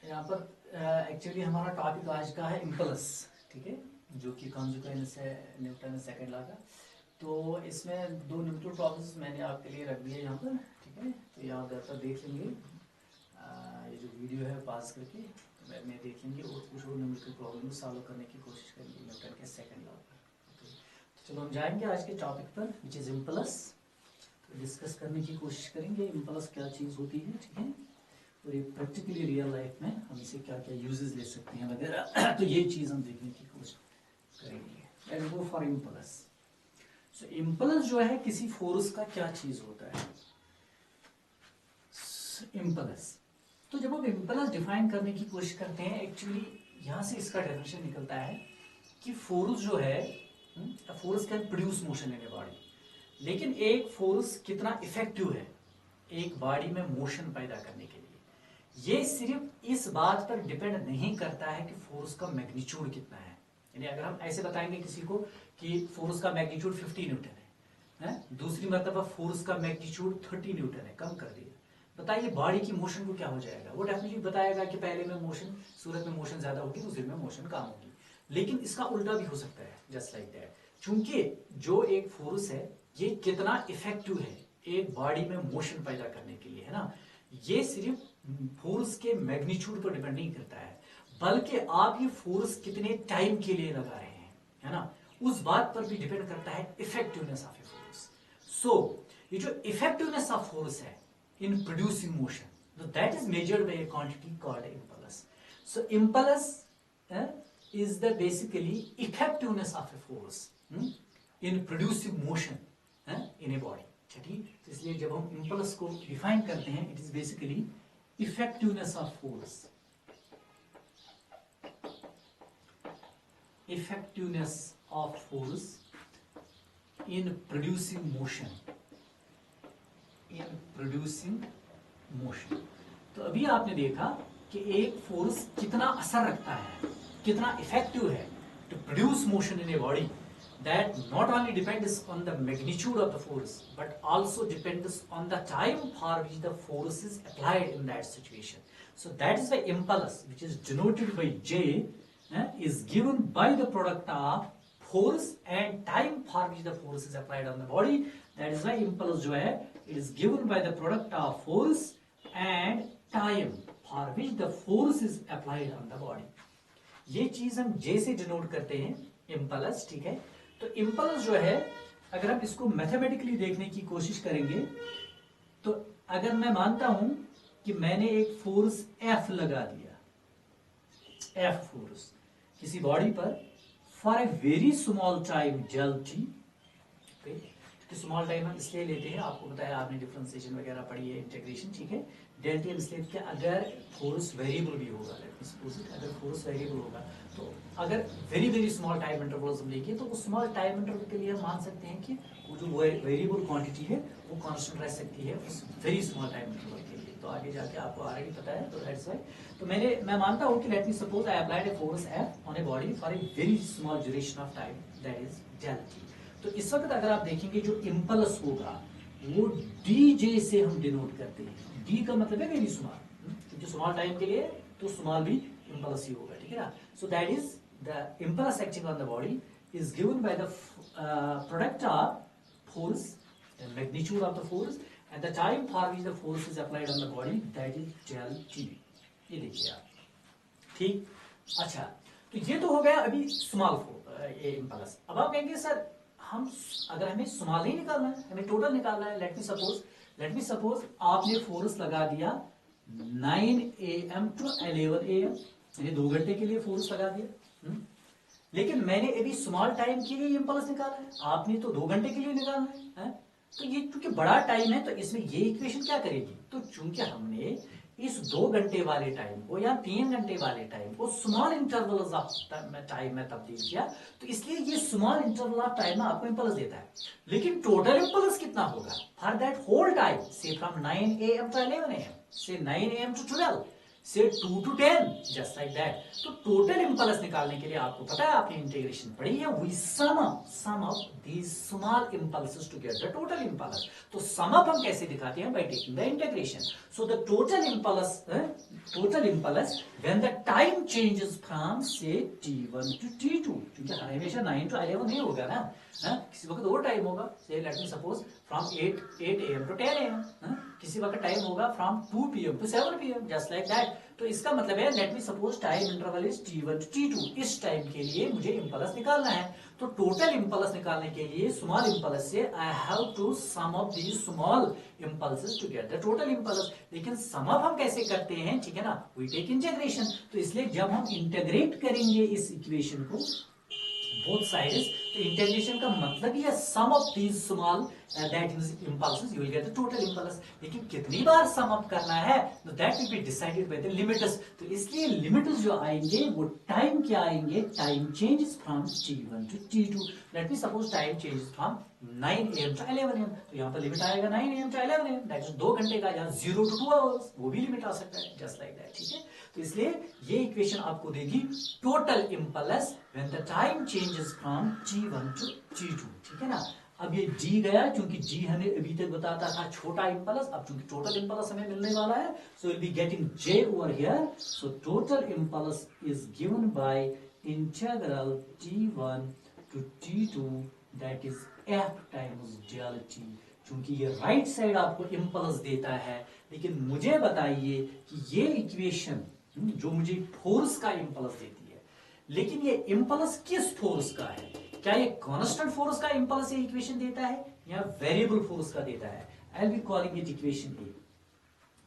यहाँ पर एक्चुअली हमारा टॉपिक आज का है इम्पल्स, ठीक है, जो कि कॉन्जुगेंस है न्यूटन सेकंड लॉ का। तो इसमें दो न्यूट्रल प्रॉब्लम्स मैंने आपके लिए रख दिए यहाँ पर, ठीक है। तो यहाँ घर पर देख लेंगे, ये जो वीडियो है पास करके तो में देख लेंगे और कुछ और न्यूमेरिकल प्रॉब्लम सॉल्व करने की कोशिश करेंगे न्यूटन के सेकंड लॉ पर। तो चलो हम जाएंगे आज के टॉपिक पर, विच इज़ इम्पल्स। तो डिस्कस करने की कोशिश करेंगे इम्पल्स क्या चीज़ होती है, ठीक है, और ये प्रैक्टिकली रियल लाइफ में हम इसे क्या क्या यूजेस ले सकते हैं वगैरह। तो ये चीज़ हम देखने की कोशिश करेंगे। Let's go for impulse. So impulse जो है किसी फोर्स का क्या चीज़ होता है, इम्पल्स। तो जब हम इम्पल्स डिफाइन करने की कोशिश करते हैं, एक्चुअली यहाँ से इसका डेफिनेशन निकलता है कि फोर्स जो है, force can produce motion in a body, लेकिन एक फोर्स कितना इफेक्टिव है एक बॉडी में मोशन पैदा करने के लिए, ये सिर्फ इस बात पर डिपेंड नहीं करता है कि फोर्स का मैग्नीट्यूड कितना है। यानी अगर हम ऐसे बताएंगे किसी को कि फोर्स का मैग्नीट्यूड 50 न्यूटन है, दूसरी मरतबा फोर्स का मैग्नीट्यूड 30 न्यूटन है, कम कर दिया, बताइए बॉडी की मोशन को क्या हो जाएगा। वो डेफिनेटली बताएगा कि पहले में मोशन, सूरत में मोशन ज्यादा होगी, दूसरे में मोशन कम होगी। लेकिन इसका उल्टा भी हो सकता है, जस्ट लाइक दैट। चूंकि जो एक फोर्स है ये कितना इफेक्टिव है एक बॉडी में मोशन पैदा करने के लिए, है ना, ये सिर्फ फोर्स के मैग्नीट्यूड पर डिपेंड नहीं करता है, बल्कि आप ये फोर्स कितने टाइम के लिए लगा रहे हैं, है ना, उस बात पर भी डिपेंड करता है इफेक्टिवनेस ऑफ ए फोर्स। सो ये जो इफेक्टिवनेस ऑफ फोर्स है in producing motion, so that is measured by a quantity called impulse. So impulse is the basically effectiveness of a force in producing motion in a body. ठीक, तो इसलिए जब हम impulse को define करते हैं, it is basically effectiveness of force, effectiveness of force in producing motion, in producing motion। तो अभी आपने देखा कि एक फोर्स कितना असर रखता है, कितना इफेक्टिव है to produce motion in a body, that not only depends on the magnitude of the force but also depends on the time for which the force is applied in that situation. So that is why impulse, which is denoted by J, is given by the product of force and time for which the force is applied on the body. That is why impulse जो है, it is given by the product of force and time for which the force is applied on the body. ये चीज हम J से denote करते हैं impulse, ठीक है। तो impulse जो है, अगर हम इसको मैथमेटिकली देखने की कोशिश करेंगे, तो अगर मैं मानता हूं कि मैंने एक फोर्स F लगा दिया, F फोर्स किसी बॉडी पर for a very small time del t, small time हम इसलिए लेते हैं, आपको बताया आपने डिफरेंशिएशन वगैरह पढ़ी है, इंटीग्रेशन, ठीक है। डेल टी हम इसलिए कि अगर फोर्स वेरिएबल भी होगा, लेट मी सपोज इट, अगर फोर्स वेरिएबल होगा तो अगर very very small time intervals हम लेंगे तो उस स्मॉल टाइम इंटरवल के लिए हम मान सकते हैं कि वो जो वेरिएबल क्वांटिटी है वो कांस्टेंट रह सकती है उस वेरी स्मॉल टाइम इंटरवल के लिए। तो आगे जाके आपको ऑलरेडी पता है, तो दैट्स व्हाई तो मैं मानता हूं कि let me suppose I applied a force F on a body for a very small duration of time, that is del t. तो इस वक्त अगर आप देखेंगे जो इम्पल्स होगा वो डी जे से हम डिनोट करते हैं। डी का मतलब है वेरी स्मॉल, क्योंकि स्मॉल टाइम के लिए तो स्मॉल भी इम्पल्स ही होगा, ठीक है ना। So that is the impulse acting on the body is given by the product of force, the magnitude of the force and the time for which the force is applied on the body, that is del t. ये देखिए आप, ठीक। अच्छा, तो ये तो हो गया अभी स्मॉल इम्पल्स। अब आप कहेंगे सर हम अगर हमें स्मॉल नहीं निकालना है, हमें टोटल निकालना है, लेट मी सपोज आपने फोर्स लगा दिया 9 AM टू 11 AM, यानी 2 घंटे के लिए फोर्स लगा दिया, लेकिन मैंने अभी स्मॉल टाइम के लिए इम्पल्स निकाला है, आपने तो 2 घंटे के लिए निकालना है। तो ये क्योंकि बड़ा टाइम है तो इसमें ये इक्वेशन क्या करेगी, तो चूंकि हमने इस 2 घंटे वाले टाइम को या 3 घंटे वाले टाइम को स्मॉल इंटरवल्स ऑफ टाइम में तब्दील किया, तो इसलिए ये स्मॉल इंटरवल ऑफ टाइम में आपको इंपल्स देता है। लेकिन टोटल इंपल्स कितना होगा फॉर दैट होल टाइम, से फ्रॉम 9 AM टू 11 AM, से 9 AM टू 12, से 2 to 10 जस्ट लाइक दैट। तो टोटल इंपल्स निकालने के लिए आपको पता है, आपने इंटीग्रेशन पढ़ी है, we sum up these small impulses to get the total impulse. तो सम अप हम कैसे दिखाते हैं? By taking the integration. So the total impulse when the time changes from से t1 टू t2, क्योंकि हमेशा 9 to 11 नहीं होगा ना, किसी वक्त और टाइम होगा, से late me suppose from 8 AM to 10 AM, किसी वक्त टाइम होगा from 2 PM to 7 PM, just like that. तो इसका मतलब है late me suppose time interval is t1 to t2, इस टाइम के लिए मुझे इंपल्स निकालना है। तो टोटल इंपल्स निकालने के लिए स्मॉल इंपल्स से I have to sum up the small impulses to get the total impulse. लेकिन सम अप हम कैसे करते हैं, ठीक है ना, वी टेक इंटीग्रेशन। तो इसलिए जब हम इंटीग्रेट करेंगे इस इक्वेशन को बोथ साइड्स, तो इंटीग्रेशन का मतलब ही है sum of these small that is impulses, you will get the total impulse. लेकिन कितनी बार सम अप करना है, तो that will be decided by the limits. तो इसलिए लिमिट्स जो आएंगे वो टाइम क्या आएंगे, time changes from t1 to t2। Let me suppose time changes from 9 AM to 11 AM, तो यहाँ पर लिमिट आएगा 9 AM to 11 AM, that is 2 घंटे का, यहाँ 0 to 2 hours, वो भी लिमिट आ सकता है, जस्ट लाइक दैट, ठीक है। तो इसलिए ये इक्वेशन आपको देगी total impulse when the time changes from t1 to t2, ठीक है ना। अब ये g गया, क्योंकि g हमें अभी तक बताता था छोटा इंपल्स, अब चूंकि टोटल इंपल्स हमें मिलने वाला है, so will be getting j over here. So total impulse is given by integral t1 to t2, that is f times del t। क्योंकि ये राइट साइड आपको इंपल्स देता है, लेकिन मुझे बताइए कि ये इक्वेशन जो मुझे फोर्स का इंपल्स देती है, लेकिन ये इंपल्स किस फोर्स का है? क्या ये कांस्टेंट फोर्स का इंपल्स ये इक्वेशन देता है या वेरिएबल फोर्स का देता है? I will be calling it equation A.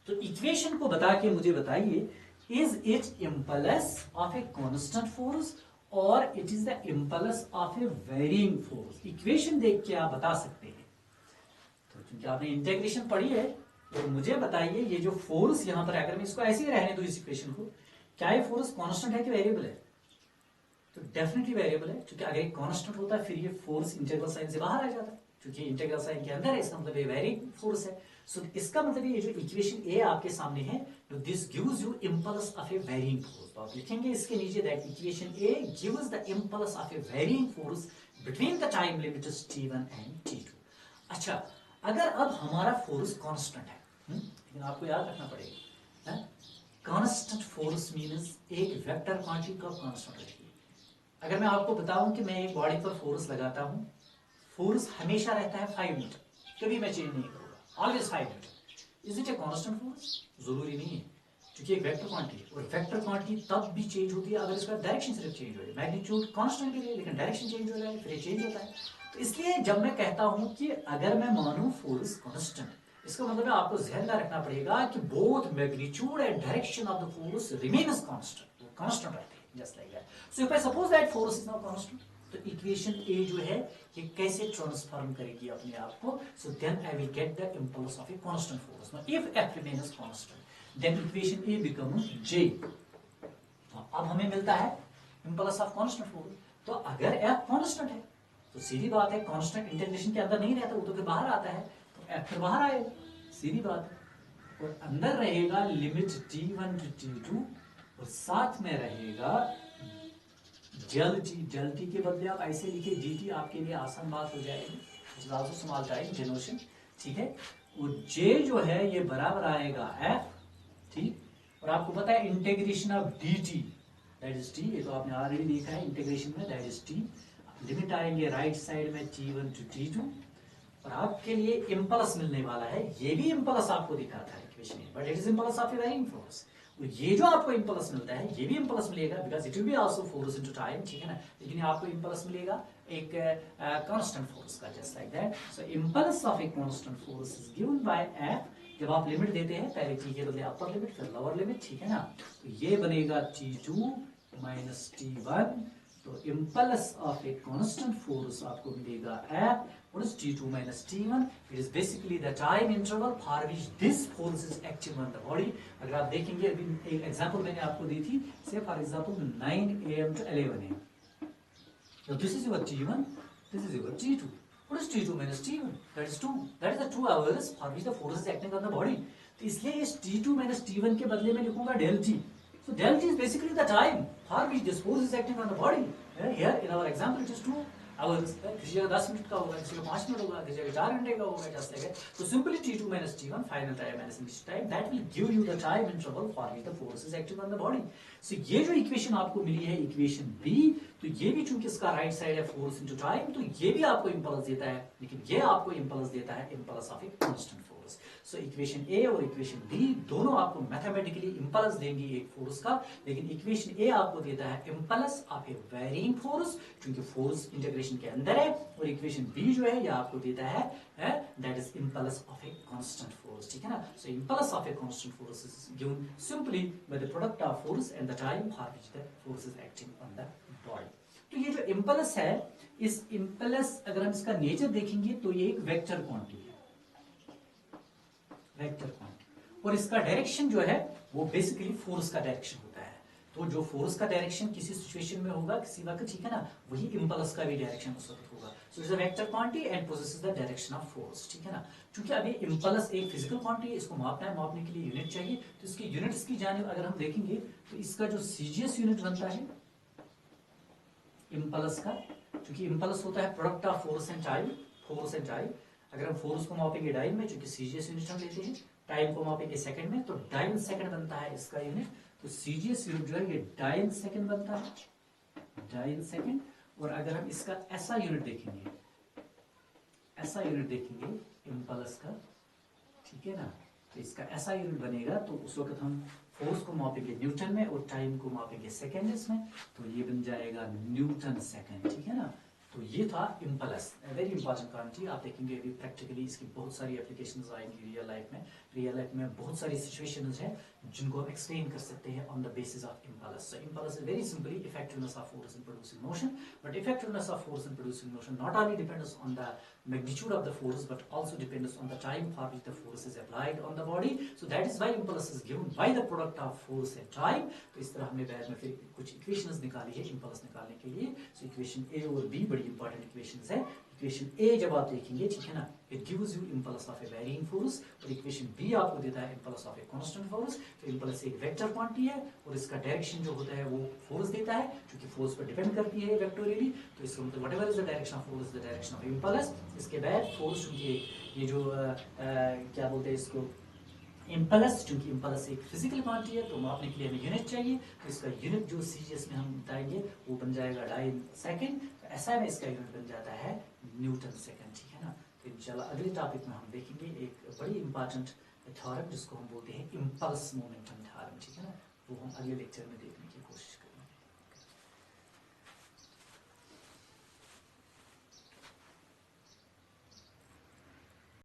तो इक्वेशन को बता के मुझे बताइए, is it impulse of a constant force और it is the impulse of a varying force? Equation देख के आप बता सकते हैं। तो क्योंकि आपने इंटीग्रेशन पढ़ी है, तो मुझे बताइए ये जो फोर्स यहां पर, अगर मैं इसको ऐसे ही रहने दूं इस इक्वेशन को, क्या ये फोर्स कांस्टेंट है कि वेरिएबल है? तो डेफिनेटली वेरिएबल है, क्योंकि अगर ये कांस्टेंट होता है फिर ये फोर्स इंटीग्रल साइन से बाहर आ जाता है, क्योंकि इंटीग्रल साइन के अंदर है, इसका मतलब ये वेरिंग फोर्स है। सो इसका मतलब ये जो इक्वेशन ए आपके सामने है, तो this gives you impulse of a varying force. तो आप लिखेंगे इसके नीचे that equation A gives the impulse of a varying force between the time limits t1 and t2। अच्छा, अगर अब हमारा फोर्स कांस्टेंट है, लेकिन आपको याद रखना पड़ेगा, कांस्टेंट फोर्स मींस एक वेक्टर क्वांटिटी का कांस्टेंट रखिए। अगर मैं आपको बताऊं कि मैं एक बॉडी पर फोर्स लगाता हूं, फोर्स हमेशा रहता है 5 न्यूटन, कभी मैं चेंज नहीं करूंगा, always 5 Newton. Is it A constant force? जरूरी नहीं है, क्योंकि एक वेक्टर क्वांटिटी है, और वेक्टर क्वांटिटी तब भी चेंज होती है अगर इसका डायरेक्शन सिर्फ चेंज हो जाए। मैग्नीट्यूड कांस्टेंट के लिए, लेकिन डायरेक्शन चेंज हो जाए फिर ये चेंज होता है। तो इसलिए जब मैं कहता हूं कि अगर मैं मानूं फोर्स कांस्टेंट, इसका मतलब है आपको ध्यान में रखना पड़ेगा कि both magnitude and direction of the force remains constant, वो कांस्टेंट रहते हैं, just like that. So if I suppose that force is now constant, तो इक्वेशन ए जो है ये कैसे ट्रांसफॉर्म करेगी अपने आप को? So then I will get the impulse of a constant force. Now if F remains constant then equation A becomes J. अब हमें मिलता है इंपल्स ऑफ कांस्टेंट फोर्स। तो अगर एफ कांस्टेंट है तो सीधी बात है, कांस्टेंट इंटीग्रेशन के अंदर नहीं रहता, वो तो फिर बाहर आता है, तो एफ फिर बाहर आएगा, सीधी बात है। और अंदर रहेगा लिमिट t1 टू t2, और साथ में रहेगा del t के बदले आप ऐसे लिखिए dt, आपके लिए आसान बात हो जाएगी, स्मॉल टाइम जनरेशन, ठीक है। वो j जो है ये बराबर आएगा f, ठीक। और आपको पता है integration of dt that is t, ये तो आपने ऑलरेडी देखा है इंटीग्रेशन में, दैट इज t। लिमिट आएंगे राइट साइड में t1 टू t2, और आपके लिए इंपल्स मिलने वाला है, ये भी इंपल्स आपको दिखाता है इक्वेशन में, but it is impulse of a varying force. ये जो आपको इंपल्स मिलता है ये भी इंपल्स मिलेगा, because it will be also force into time, ठीक है ना, लेकिन आपको इंपल्स मिलेगा एक कांस्टेंट फोर्स का, just like that. So impulse of a constant force is given bye F. जब आप लिमिट देते हैं, पहले t के बदले अपर लिमिट फिर लोअर लिमिट, ठीक है ना, तो ये बनेगा t2 माइनस t1। तो impulse of a constant force आपको मिलेगा f। What is t2 minus t1? It is basically the time interval for which this force is active on the body. अगर आप देखेंगे, अभी एक एग्जांपल मैंने आपको दी थी, say for example 9 AM to 11 AM. So this is your t1, this is your t2. What is t2 minus t1? That is 2. That is the 2 hours for which the force is acting on the body. तो इसलिए इस T2 minus T1 के बदले में लिखूंगा del T. So del T is basically the time for which this force is acting on the body. Here in our example it is 2 hours. किसी जगह 10 minute का होगा, किसी जगह 5 मिनट होगा, किसी जगह 4 घंटे का होगा, just like that. So simply T2 minus T1 final time minus initial time, that will give you the time interval for which the force is acting on the body. So ये जो equation आपको मिली है equation B, तो ये भी चूंकि इसका right side है फोर्स इनटू टाइम, तो ये भी आपको इंपल्स देता है, लेकिन ये आपको इंपल्स देता है impulse of a constant force. So equation A और इक्वेशन बी दोनों आपको मैथमेटिकली इंपल्स देंगी एक फोर्स का, लेकिन इक्वेशन ए आपको देता है impulse of a varying force, क्योंकि फोर्स इंटीग्रेशन के अंदर है, और इक्वेशन बी जो है ये आपको देता है that is impulse of a constant force. ठीक है ना. So impulse of a constant force is given simply by the product of force and the time for which the force is acting on the body. तो ये जो impulse है, इस impulse अगर हम इसका नेचर देखेंगे तो ये एक वेक्टर क्वांटिटी है, वेक्टर क्वांटिटी, और इसका डायरेक्शन जो है वो बेसिकली फोर्स का डायरेक्शन होता है. तो जो फोर्स का डायरेक्शन किसी सिचुएशन में होगा किसी वक्त, ठीक है ना, वही इंपल्स का भी डायरेक्शन उस वक्त होगा. So it's a vector quantity and possesses the direction of force. ठीक है ना. क्योंकि अभी इंपल्स एक फिजिकल क्वांटिटी है, इसको मापना है, मापने के लिए यूनिट चाहिए, तो इसकी यूनिट्स की जानिब अगर हम देखेंगे तो इसका जो सीजीएस यूनिट बनता है इंपल्स का, क्योंकि इंपल्स होता है product of force and time, force and time. अगर हम फोर्स को मापेंगे टाइम में, क्योंकि सीजीएस यूनिट हम लेते हैं, टाइम को मापेंगे सेकंड में, तो डाइन सेकंड बनता है इसका यूनिट. तो सीजीएस यूनिट जो है ये डाइन सेकंड बनता है, डाइन सेकंड. और अगर हम इसका ऐसा यूनिट देखेंगे, ऐसा यूनिट देखेंगे इंपल्स का, ठीक है ना, तो इसका ऐसा यूनिट बनेगा, तो उस वक्त हम फोर्स को मापेंगे न्यूटन में और टाइम को मापेंगे सेकेंड्स में, तो ये बन जाएगा न्यूटन सेकंड. ठीक है ना. तो ये था इंपल्स, वेरी इंपॉर्टेंट क्वांटिटी. आप देखेंगे अभी प्रैक्टिकली इसकी बहुत सारी एप्लीकेशंस आएंगी रियल लाइफ में. रियल लाइफ में बहुत सारी सिचुएशंस हैं जिनको हम एक्सप्लेन कर सकते हैं on the basis of impulse. So impulse is very simply effectiveness of force in producing motion, but effectiveness of force in producing motion not only depends on the magnitude of the force but also depends on the time for which the force is applied on the body. So that is why impulse is given by the product of force and time. तो इस तरह हमने बैद में फिर कुछ equations निकाली है impulse निकालने के लिए. सो इक्वेशन ए और बी बड़ी इंपॉर्टेंट इक्वेशंस है. इक्वेशन ए जब आप देखेंगे, ठीक है ना, it gives you impulse of a varying force, और इक्वेशन बी आपको देता है impulse of a constant force. तो इंपल्स एक वेक्टर क्वांटिटी है और इसका डायरेक्शन जो होता है वो फोर्स देता है, क्योंकि फोर्स पर डिपेंड करती है वेक्टोरियली. तो इसका मतलब whatever is the direction of force, the direction of impulse. इसके बाद फोर्स, क्योंकि ये जो क्या बोलते हैं इसको, इंपल्स, क्योंकि इंपल्स एक फिजिकल क्वांटिटी है, तो मापने के लिए हमें यूनिट चाहिए, तो इसका यूनिट जो सीजीएस में हम बताएंगे वो बन जाएगा डाइन सेकंड. तो ऐसा में इसका यूनिट बन जाता है न्यूटन सेकंड. ठीक है ना. तो इंशाल्लाह अगले टॉपिक में हम देखेंगे एक बड़ी इंपॉर्टेंट थ्योरम जिसको हम बोलते हैं इंपल्स मोमेंटम थ्योरम. ठीक है ना. वो हम अगले लेक्चर में देखने की कोशिश करेंगे.